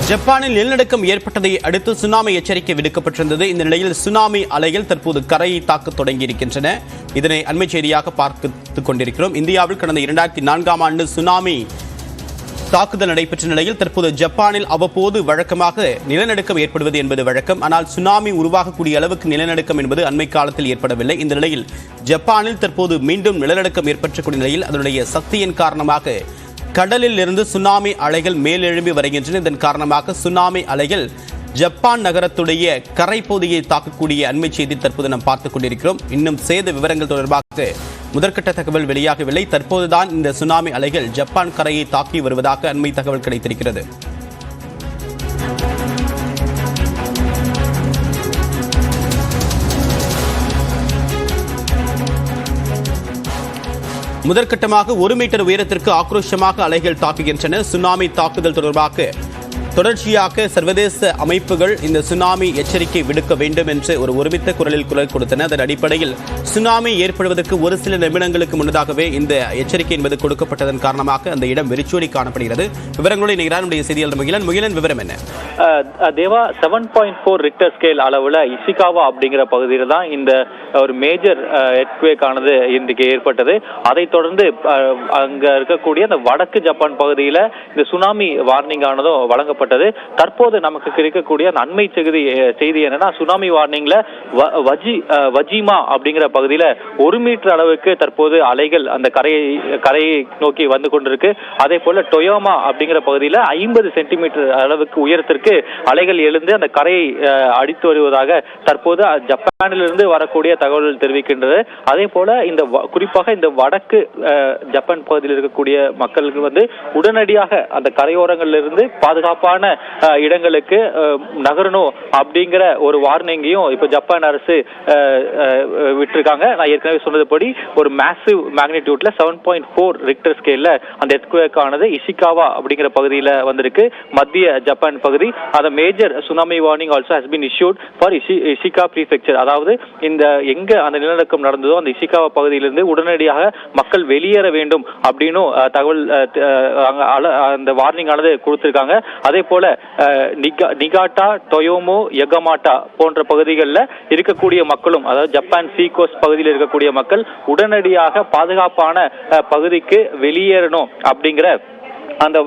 ஜப்பானில் நிலநடுக்கம் ஏற்பட்டதை அடுத்து சுனாமி எச்சரிக்கை விடுக்கப்பட்டிருந்தது. இந்த நிலையில் சுனாமி அலைகள் தற்போது கரையை தாக்க தொடங்கியிருக்கின்றன. இதனை அண்மை செய்தியாக பார்த்துக் கொண்டிருக்கிறோம். இந்தியாவில் கடந்த 2004ஆம் ஆண்டு சுனாமி தாக்குதல் நடைபெற்ற நிலையில் தற்போது ஜப்பானில் அவ்வப்போது வழக்கமாக நிலநடுக்கம் ஏற்படுவது என்பது வழக்கம். ஆனால் சுனாமி உருவாகக்கூடிய அளவுக்கு நிலநடுக்கம் என்பது அண்மை காலத்தில் ஏற்படவில்லை. இந்த நிலையில் ஜப்பானில் தற்போது மீண்டும் நிலநடுக்கம் ஏற்பட்டக்கூடிய நிலையில் அதனுடைய சக்தியின் காரணமாக கடலில் இருந்து சுனாமி அலைகள் மேலெழும்பி வருகின்றன. இதன் காரணமாக சுனாமி அலைகள் ஜப்பான் நகரத்துடைய கரைப்பகுதியை தாக்கக்கூடிய அண்மை செய்தி தற்போது நாம் பார்த்துக் கொண்டிருக்கிறோம். இன்னும் சேத விவரங்கள் தொடர்பாக முதற்கட்ட தகவல் வெளியாகவில்லை. தற்போதுதான் இந்த சுனாமி அலைகள் ஜப்பான் கரையை தாக்கி வருவதாக அண்மை தகவல் கிடைத்திருக்கிறது. முதற்கட்டமாக 1 மீட்டர் உயரத்திற்கு ஆக்ரோஷமாக அலைகள் தாக்குகின்றன. சுனாமி தாக்குதல் தொடர்பாக தொடர்ச்சியாக சர்வதேச அமைப்புகள் இந்த சுனாமி எச்சரிக்கை விடுக்க வேண்டும் என்று ஒருமித்த குரலில் குரல் கொடுத்தன. அதன் அடிப்படையில் சுனாமி ஏற்படுவதற்கு ஒரு சில நிமிடங்களுக்கு முன்னதாகவே இந்த எச்சரிக்கை என்பது கொடுக்கப்பட்டதன் காரணமாக அந்த இடம் வெறிச்சோடி காணப்படுகிறது. விவரங்களோடு நம்முடைய செய்தியாளர் முகிலன் விவரம் என்ன? தேவா 7.4 ரிக்டர் ஸ்கேல் அளவுல இஷிகாவா அப்படிங்கிற பகுதியில் தான் இந்த ஒரு மேஜர் எர்த்குவேக் ஆனது இன்றைக்கு ஏற்பட்டது. அதைத் தொடர்ந்து அங்க இருக்கக்கூடிய அந்த வடக்கு ஜப்பான் பகுதியில் இந்த சுனாமி வார்னிங் ஆனதும் வழங்கப்பட்டது. தற்போது நமக்கு கிடைக்கக்கூடிய அந்த அண்மை செய்தி என்னன்னா, சுனாமி வார்னிங்ல வஜிமா அப்படிங்கிற பகுதியில 1 மீட்டர் அளவுக்கு தற்போது அலைகள் அந்த கரையை நோக்கி வந்து கொண்டிருக்கு. அதே போல டொயோமா அப்படிங்கிற பகுதியில 50 சென்டிமீட்டர் அளவுக்கு உயரத்திற்கு அலைகள் எழுந்து அந்த கரையை அடித்து வருவதாக தற்போது ஜப்பானிலிருந்து வரக்கூடிய தகவல்கள் தெரிவிக்கின்றது. அதே போல இந்த குறிப்பாக இந்த வடக்கு ஜப்பான் பகுதியில் இருக்கக்கூடிய மக்களுக்கு உடனடியாக அந்த கரையோரங்களில் இருந்து பாதுகாப்பான இடங்களுக்கு நகரணும் அப்படிங்கிற ஒரு வார்னிங்கையும் இப்ப ஜப்பான் அரசு விட்டிருக்காங்க. நான் ஏற்கனவே சொன்னதுபடி ஒரு மேசிவ் மேக்னிடியூட்ல 7.4 ரிக்டர் ஸ்கேல்ல அந்த எர்த்குவேக் ஆனது இஷிகாவா அப்படிங்கிற பகுதியில் வந்திருக்கு. மத்திய ஜப்பான் பகுதி அந்த major tsunami warning also has been issued for Ishika prefecture. அதாவது இந்த எங்க அந்த நிலநடுக்கம் நடந்ததோ அந்த இஷிகாவா பகுதியிலிருந்து உடனடியாக மக்கள் வெளியேற வேண்டும் அப்படின்னு தகவல் அந்த வார்னிங் ஆனது கொடுத்திருக்காங்க. அதே போல நிகாட்டா, டொயோமோ, யகமாட்டா போன்ற பகுதிகளில் இருக்கக்கூடிய மக்களும், அதாவது ஜப்பான் சீகோஸ்ட் பகுதியில் இருக்கக்கூடிய மக்கள் உடனடியாக பாதுகாப்பான பகுதிக்கு வெளியேறணும் அப்படிங்கிற அந்த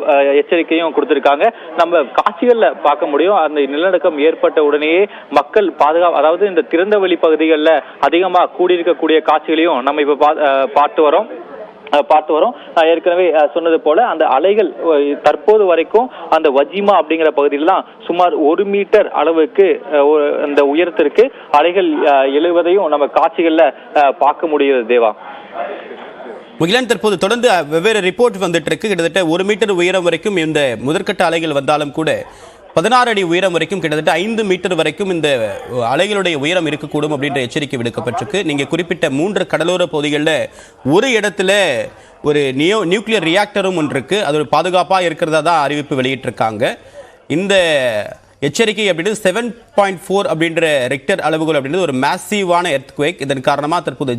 எச்சரிக்கையும் கொடுத்திருக்காங்க. நம்ம காட்சிகள்ல பார்க்க முடியும். அந்த நிலநடுக்கம் ஏற்பட்ட உடனேயே மக்கள் அதாவது இந்த திறந்த வெளி பகுதிகளில் அதிகமா கூடியிருக்கக்கூடிய காட்சிகளையும் நம்ம இப்ப பார்த்து வரோம். ஏற்கனவே சொன்னது போல அந்த அலைகள் தற்போது வரைக்கும் அந்த வஜிமா அப்படிங்கிற பகுதியில் தான் சுமார் 1 மீட்டர் அளவுக்கு அந்த உயரத்திற்கு அலைகள் எழுவதையும் நம்ம காட்சிகள்ல பார்க்க முடியுது. தேவா முகிலன், தற்போது தொடர்ந்து வெவ்வேறு ரிப்போர்ட் வந்துட்டு இருக்கு. கிட்டத்தட்ட 1 மீட்டர் உயரம் வரைக்கும் இந்த முதற்கட்ட அலைகள் வந்தாலும் கூட 16 அடி உயரம் வரைக்கும் கிட்டத்தட்ட 5 மீட்டர் வரைக்கும் இந்த அலைகளுடைய உயரம் இருக்கக்கூடும் அப்படின்ற எச்சரிக்கை விடுக்கப்பட்டிருக்கு. நீங்க குறிப்பிட்ட 3 கடலோர பகுதிகளில் ஒரு இடத்துல ஒரு நியூக்ளியர் ரியாக்டரும் ஒன்று இருக்கு. அது ஒரு பாதுகாப்பாக இருக்கிறதா தான் அறிவிப்பு வெளியிட்டிருக்காங்க. இந்த எச்சரிக்கை அப்படின்றது 7.4 அப்படின்ற ரிக்டர் அளவுகள் அப்படின்றது ஒரு மேசிவான எர்த்குவேக். இதன் காரணமாக தற்போது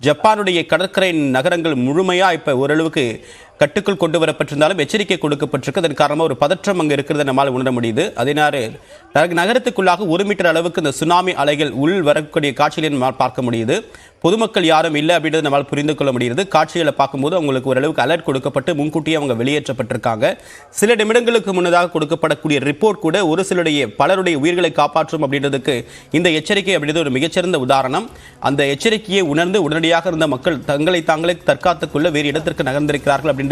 ஜப்பானுடைய கடற்கரை நகரங்கள் முழுமையாக இப்போ ஓரளவுக்கு கட்டுக்குள் கொண்டு வரப்பட்டிருந்தாலும் எச்சரிக்கை கொடுக்கப்பட்டிருக்கு. அதன் காரணமாக ஒரு பதற்றம் அங்கே இருக்கிறத நம்மால் உணர முடியுது. அதனால நகரத்துக்குள்ளாக 1 மீட்டர் அளவுக்கு இந்த சுனாமி அலைகள் உள் வரக்கூடிய காட்சிகளை நம்மால் பார்க்க முடியுது. பொதுமக்கள் யாரும் இல்லை அப்படின்றத நம்மால் புரிந்து கொள்ள முடியுது. காட்சிகளை பார்க்கும்போது அவங்களுக்கு ஓரளவுக்கு அலர்ட் கொடுக்கப்பட்டு முன்கூட்டியே அவங்க வெளியேற்றப்பட்டிருக்காங்க. சில நிமிடங்களுக்கு முன்னதாக கொடுக்கப்படக்கூடிய ரிப்போர்ட் கூட ஒரு பலருடைய உயிர்களை காப்பாற்றும் அப்படின்றதுக்கு இந்த எச்சரிக்கை அப்படின்றது ஒரு மிகச்சிறந்த உதாரணம். அந்த எச்சரிக்கையை உணர்ந்து உடனடியாக இருந்த மக்கள் தங்களை தாங்களே தற்காத்துக் கொள்ள வேறு இடத்திற்கு நகர்ந்திருக்கிறார்கள் அப்படின்றது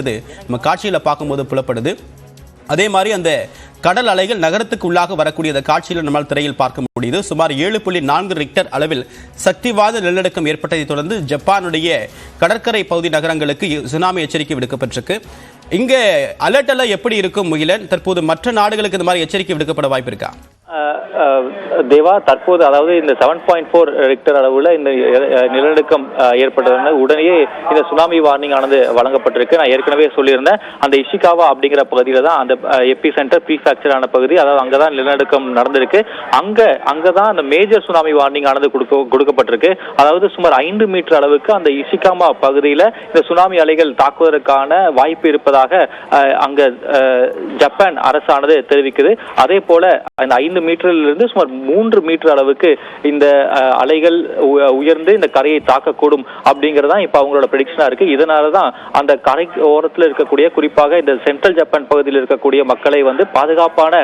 நம்ம காட்சியில பார்க்கும்போது புலப்படுது. அதே மாதிரி அந்த கடல் அலைகள் நகரத்துக்கு உள்ளாக வரக்கூடிய அந்த காட்சியில் நம்மால் திரையில் பார்க்க முடியுது. சுமார் 7.4 ரிக்டர் அளவில் சக்தி வாய்ந்த நிலநடுக்கம் ஏற்பட்டதை தொடர்ந்து ஜப்பானுடைய கடற்கரை பகுதி நகரங்களுக்கு சுனாமி எச்சரிக்கை விடுக்கப்பட்டிருக்கு. இங்க அலர்ட் எல்லாம் எப்படி இருக்கும் முகிலன்? தற்போது மற்ற நாடுகளுக்கு இந்த மாதிரி எச்சரிக்கை விடுக்கப்பட வாய்ப்பு இருக்கா? தேவா, தற்போது அதாவது இந்த 7.4 ரிக்டர் அளவுல இந்த நிலநடுக்கம் ஏற்பட்டது உடனேயே இந்த சுனாமி வார்னிங் ஆனது வழங்கப்பட்டிருக்கு. நான் ஏற்கனவே சொல்லியிருந்தேன், அந்த இஷிகாவா அப்படிங்கிற பகுதியில தான் அந்த எபி சென்டர் ப்ரீஃபேக்சர் ஆன பகுதி, அதாவது அங்கதான் நிலநடுக்கம் நடந்திருக்கு. அங்க அங்கதான் அந்த மேஜர் சுனாமி வார்னிங் ஆனது கொடுக்கப்பட்டிருக்கு. அதாவது சுமார் 5 மீட்டர் அளவுக்கு அந்த இஷிகாமா பகுதியில இந்த சுனாமி அலைகள் தாக்குவதற்கான வாய்ப்பு இருப்பதாக அங்க ஜப்பான் அரசானது தெரிவிக்குது. அதே போல அந்த 5 மீட்டரிலிருந்து சுமார் 3 மீட்டர் அளவுக்கு இந்த அலைகள் உயர்ந்து இந்த கரையை தாக்கக்கூடும் அப்படிங்கறதான் இப்ப அவங்களோட ப்ரெடிக்ஷனா இருக்கு. இதனாலதான் அந்த கரை ஓரத்தில் இருக்கக்கூடிய குறிப்பாக இந்த சென்ட்ரல் ஜப்பான் பகுதியில் இருக்கக்கூடிய மக்களை வந்து பாதுகாப்பான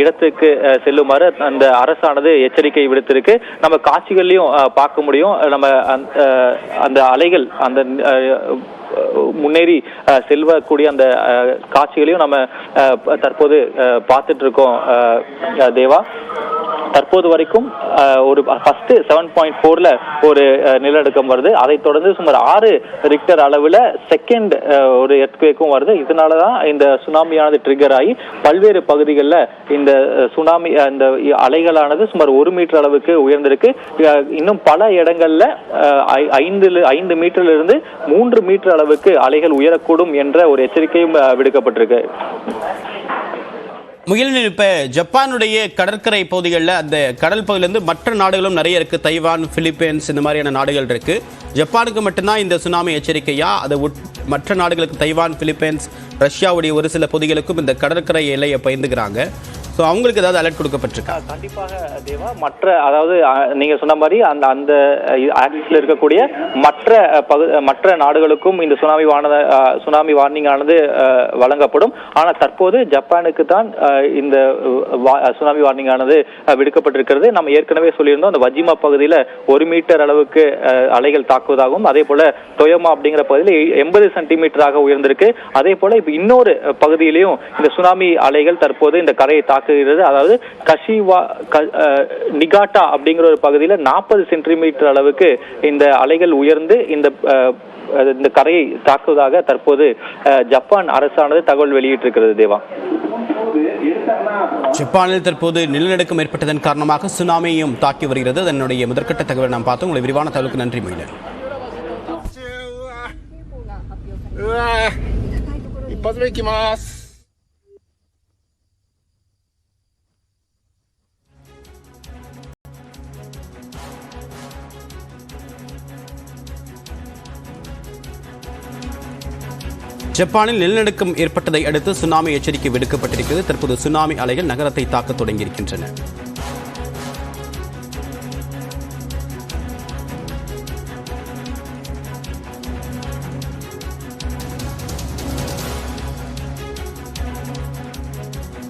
இடத்துக்கு செல்லுமாறு அந்த அரசானது எச்சரிக்கை விடுத்திருக்கு. நம்ம காட்சிகள்லயும் பார்க்க முடியும். நம்ம அந்த அலைகள் அந்த முன்னேறி செல்வக்கூடிய அந்த காட்சிகளையும் நம்ம தற்போது பார்த்துட்டு இருக்கோம் தேவா. தற்போது வரைக்கும் ஒரு ஃபர்ஸ்ட் 7.4ல ஒரு நிலநடுக்கம் வருது. அதைத் தொடர்ந்து சுமார் 6 ரிக்டர் அளவுல செகண்ட் ஒரு எர்த்குவேக்கும் வருது. இதனாலதான் இந்த சுனாமியானது ட்ரிகர் ஆகி பல்வேறு பகுதிகளில் இந்த சுனாமி அந்த அலைகளானது சுமார் 1 மீட்டர் அளவுக்கு உயர்ந்திருக்கு. இன்னும் பல இடங்கள்ல 5 மீட்டர்ல இருந்து 3 மீட்டர் அளவுக்கு அலைகள் உயரக்கூடும் என்ற ஒரு எச்சரிக்கையும் விடுக்கப்பட்டிருக்கு. முகிலன், இப்ப ஜப்பானுடைய கடற்கரை பகுதிகளில் அந்த கடல் பகுதியிலிருந்து மற்ற நாடுகளும் நிறைய இருக்கு. தைவான், பிலிப்பைன்ஸ் இந்த மாதிரியான நாடுகள் இருக்கு. ஜப்பானுக்கு மட்டும்தான் இந்த சுனாமி எச்சரிக்கையா? அதை மற்ற நாடுகளுக்கு தைவான், பிலிப்பைன்ஸ், ரஷ்யாவுடைய ஒரு சில பகுதிகளுக்கும் இந்த கடற்கரை எல்லையை பயந்துக்கிறாங்க. ஸோ அவங்களுக்கு ஏதாவது அலர்ட் கொடுக்கப்பட்டிருக்கா? கண்டிப்பாக தேவா. அதாவது நீங்க சொன்ன மாதிரி அந்த ஆக்சிஸ்ல இருக்கக்கூடிய மற்ற நாடுகளுக்கும் இந்த சுனாமி வார்னிங் ஆனது வழங்கப்படும். ஆனா தற்போது ஜப்பானுக்கு தான் இந்த சுனாமி வார்னிங் ஆனது விடுக்கப்பட்டிருக்கிறது. நம்ம ஏற்கனவே சொல்லியிருந்தோம், அந்த வஜிமா பகுதியில 1 மீட்டர் அளவுக்கு அலைகள் தாக்குவதாகவும், அதே போல டொயோமா அப்படிங்கிற பகுதியில் 80 சென்டிமீட்டராக உயர்ந்திருக்கு. அதே போல இப்ப இன்னொரு பகுதியிலையும் இந்த சுனாமி அலைகள் தற்போது இந்த கரையை அதாவது நிகாட்டா அப்படிங்கிற ஒரு பகுதியில் 40 சென்டிமீட்டர் அளவுக்கு இந்த அலைகள் உயர்ந்து இந்த கரையை தாக்குவதாக தற்போது ஜப்பான் அரசானது தகவல் வெளியிட்டிருக்கிறது தேவா. ஜப்பானில் தற்போது நிலநடுக்கம் ஏற்பட்டதன் காரணமாக சுனாமியும் தாக்கி வருகிறது. அதனுடைய முதற்கட்ட தகவல் நாம் பார்த்தோம். உங்களை விரிவான தகவலுக்கு நன்றி மகிழன். ஜப்பானில் நிலநடுக்கம் ஏற்பட்டதை அடுத்து சுனாமி எச்சரிக்கை விடுக்கப்பட்டிருக்கிறது. தற்போது சுனாமி அலைகள் நகரத்தை தாக்க தொடங்கியிருக்கின்றன.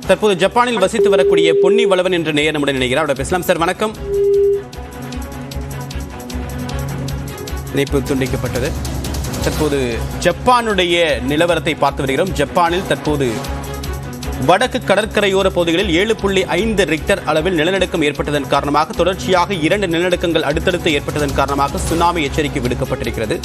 தற்போது ஜப்பானில் வசித்து வரக்கூடிய பொன்னி வளவன் என்ற நேயர் நம்முடன் இணைகிறார். அவருடன் பேசலாம். சார் வணக்கம். இணைப்பு துண்டிக்கப்பட்டது. தற்போது ஜப்பானுடைய நிலவரத்தை பார்த்து வருகிறோம். ஜப்பானில் தற்போது வடக்கு கடற்கரையோர பகுதிகளில் 7.5 ரிக்டர் அளவில் நிலநடுக்கம் ஏற்பட்டதன் காரணமாக தொடர்ச்சியாக 2 நிலநடுக்கங்கள் அடுத்தடுத்து ஏற்பட்டதன் காரணமாக சுனாமி எச்சரிக்கை விடுக்கப்பட்டிருக்கிறது.